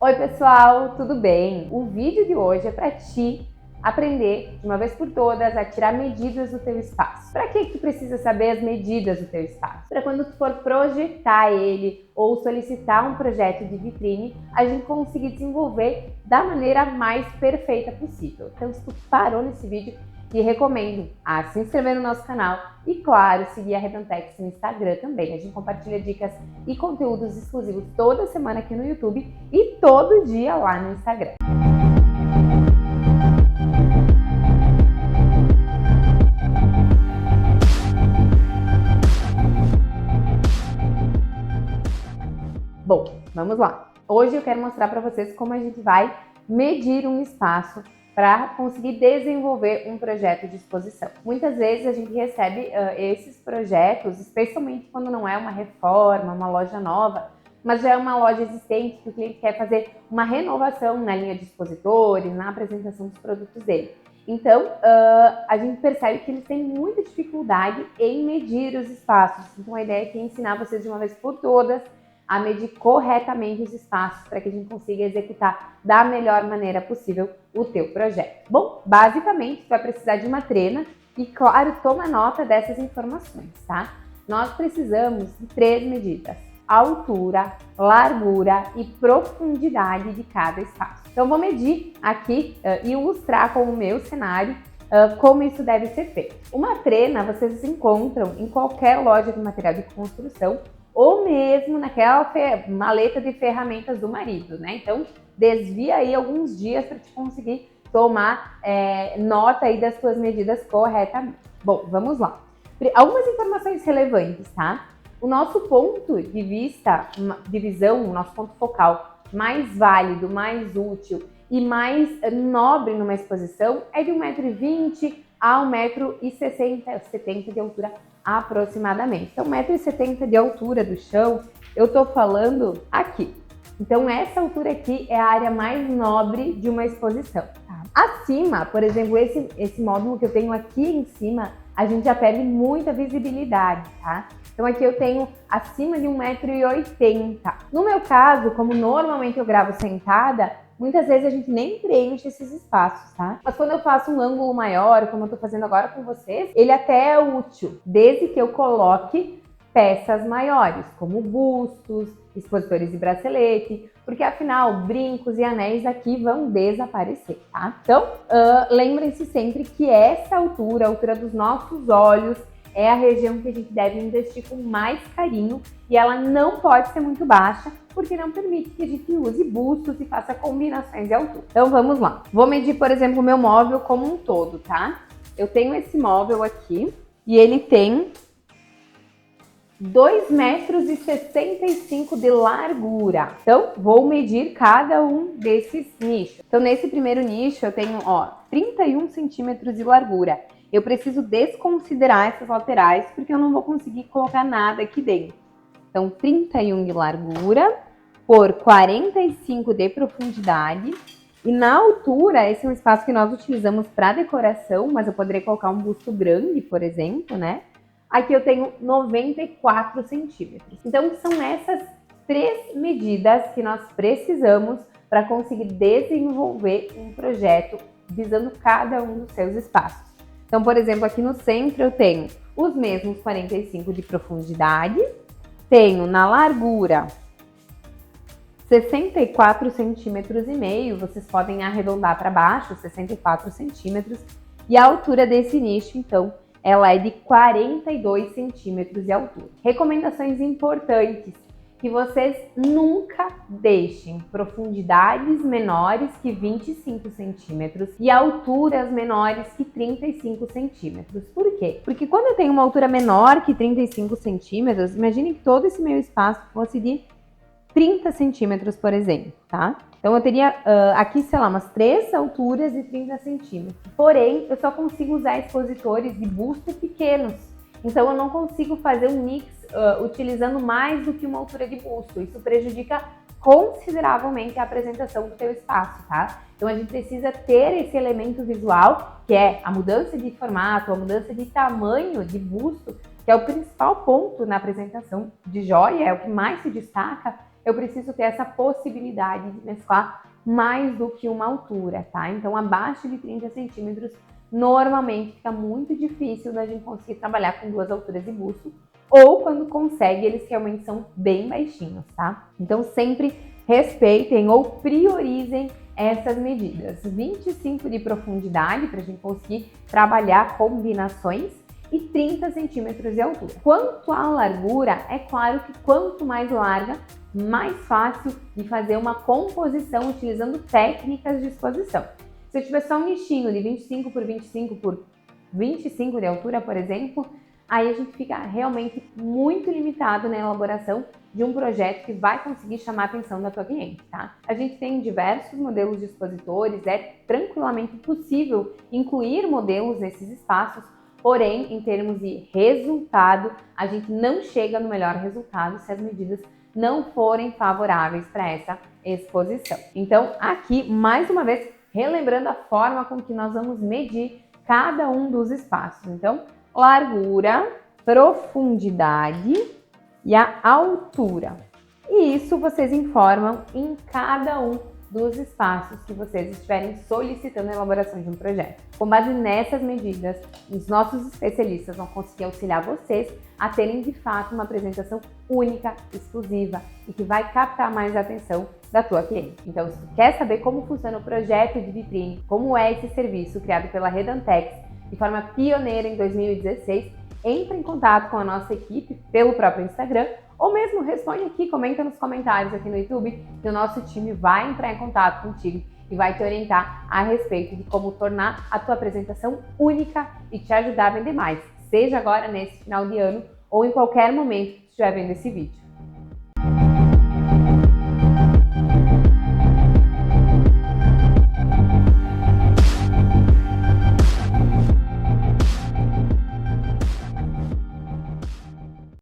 Oi pessoal, tudo bem? O vídeo de hoje é para ti aprender de uma vez por todas a tirar medidas do teu espaço. Para que tu precisa saber as medidas do teu espaço? Para quando tu for projetar ele ou solicitar um projeto de vitrine, a gente conseguir desenvolver da maneira mais perfeita possível. Então, se tu parou nesse vídeo, te recomendo a se inscrever no nosso canal e, claro, seguir a Redantex no Instagram também. A gente compartilha dicas e conteúdos exclusivos toda semana aqui no YouTube e todo dia lá no Instagram. Bom, vamos lá. Hoje eu quero mostrar para vocês como a gente vai medir um espaço para conseguir desenvolver um projeto de exposição. Muitas vezes a gente recebe esses projetos, especialmente quando não é uma reforma, uma loja nova, mas já é uma loja existente que o cliente quer fazer uma renovação na linha de expositores, na apresentação dos produtos dele. Então, a gente percebe que eles têm muita dificuldade em medir os espaços. Então, a ideia aqui é ensinar vocês de uma vez por todas a medir corretamente os espaços para que a gente consiga executar da melhor maneira possível o teu projeto. Bom, basicamente, tu vai precisar de uma trena e, claro, toma nota dessas informações, tá? Nós precisamos de 3 medidas: altura, largura e profundidade de cada espaço. Então, vou medir aqui e ilustrar com o meu cenário como isso deve ser feito. Uma trena vocês encontram em qualquer loja de material de construção ou mesmo naquela maleta de ferramentas do marido, né? Então, desvia aí alguns dias para te conseguir tomar nota aí das suas medidas corretamente. Bom, vamos lá. Algumas informações relevantes, tá? O nosso ponto de vista, de visão, o nosso ponto focal mais válido, mais útil e mais nobre numa exposição é de 1,20 m a 1,60 m, 70 de altura aproximadamente. Então, 1,70 m de altura do chão, eu tô falando aqui. Então, essa altura aqui é a área mais nobre de uma exposição. Tá? Acima, por exemplo, esse módulo que eu tenho aqui em cima, a gente já perde muita visibilidade, tá? Então, aqui eu tenho acima de 1,80 m. No meu caso, como normalmente eu gravo sentada, muitas vezes a gente nem preenche esses espaços, tá? Mas quando eu faço um ângulo maior, como eu tô fazendo agora com vocês, ele até é útil, desde que eu coloque peças maiores, como bustos, expositores de bracelete, porque afinal, brincos e anéis aqui vão desaparecer, tá? Então, lembrem-se sempre que essa altura, a altura dos nossos olhos, é a região que a gente deve investir com mais carinho e ela não pode ser muito baixa, porque não permite que a gente use bustos e faça combinações de altura. Então vamos lá. Vou medir, por exemplo, o meu móvel como um todo, tá? Eu tenho esse móvel aqui e ele tem 2,65 m de largura. Então, vou medir cada um desses nichos. Então, nesse primeiro nicho, eu tenho, 31 centímetros de largura. Eu preciso desconsiderar essas laterais, porque eu não vou conseguir colocar nada aqui dentro. Então, 31 de largura por 45 de profundidade. E na altura, esse é um espaço que nós utilizamos para decoração, mas eu poderia colocar um busto grande, por exemplo, né? Aqui eu tenho 94 centímetros. Então, são essas 3 medidas que nós precisamos para conseguir desenvolver um projeto visando cada um dos seus espaços. Então, por exemplo, aqui no centro eu tenho os mesmos 45 de profundidade, tenho na largura 64 centímetros e meio, vocês podem arredondar para baixo, 64 centímetros, e a altura desse nicho, então, ela é de 42 centímetros de altura. Recomendações importantes: que vocês nunca deixem profundidades menores que 25 centímetros e alturas menores que 35 centímetros. Por quê? Porque quando eu tenho uma altura menor que 35 centímetros, imagine que todo esse meu espaço fosse de 30 centímetros, por exemplo, tá? Então, eu teria aqui, sei lá, umas 3 alturas de 30 centímetros. Porém, eu só consigo usar expositores de busto pequenos. Então, eu não consigo fazer um mix utilizando mais do que uma altura de busto. Isso prejudica consideravelmente a apresentação do teu espaço, tá? Então, a gente precisa ter esse elemento visual, que é a mudança de formato, a mudança de tamanho de busto, que é o principal ponto na apresentação de joia, é o que mais se destaca. eu preciso ter essa possibilidade de mesclar mais do que uma altura, tá? Então, abaixo de 30 centímetros, normalmente fica muito difícil da gente conseguir trabalhar com 2 alturas de busto, ou quando consegue, eles realmente são bem baixinhos, tá? Então, sempre respeitem ou priorizem essas medidas. 25 de profundidade, para a gente conseguir trabalhar combinações, e 30 centímetros de altura. Quanto à largura, é claro que quanto mais larga, mais fácil de fazer uma composição utilizando técnicas de exposição. Se eu tiver só um nichinho de 25 por 25 por 25 de altura, por exemplo, aí a gente fica realmente muito limitado na elaboração de um projeto que vai conseguir chamar a atenção da tua cliente, tá? A gente tem diversos modelos de expositores, é tranquilamente possível incluir modelos nesses espaços, porém, em termos de resultado, a gente não chega no melhor resultado se as medidas não forem favoráveis para essa exposição. Então, aqui, mais uma vez, relembrando a forma com que nós vamos medir cada um dos espaços. Então, largura, profundidade e a altura. E isso vocês informam em cada um dos espaços que vocês estiverem solicitando a elaboração de um projeto. Com base nessas medidas, os nossos especialistas vão conseguir auxiliar vocês a terem de fato uma apresentação única, exclusiva e que vai captar mais a atenção da tua cliente. Então, se tu quer saber como funciona o projeto de vitrine, como é esse serviço criado pela Redantex de forma pioneira em 2016, entre em contato com a nossa equipe pelo próprio Instagram ou mesmo responde aqui, comenta nos comentários aqui no YouTube que o nosso time vai entrar em contato contigo e vai te orientar a respeito de como tornar a tua apresentação única e te ajudar a vender mais, seja agora nesse final de ano ou em qualquer momento que estiver vendo esse vídeo.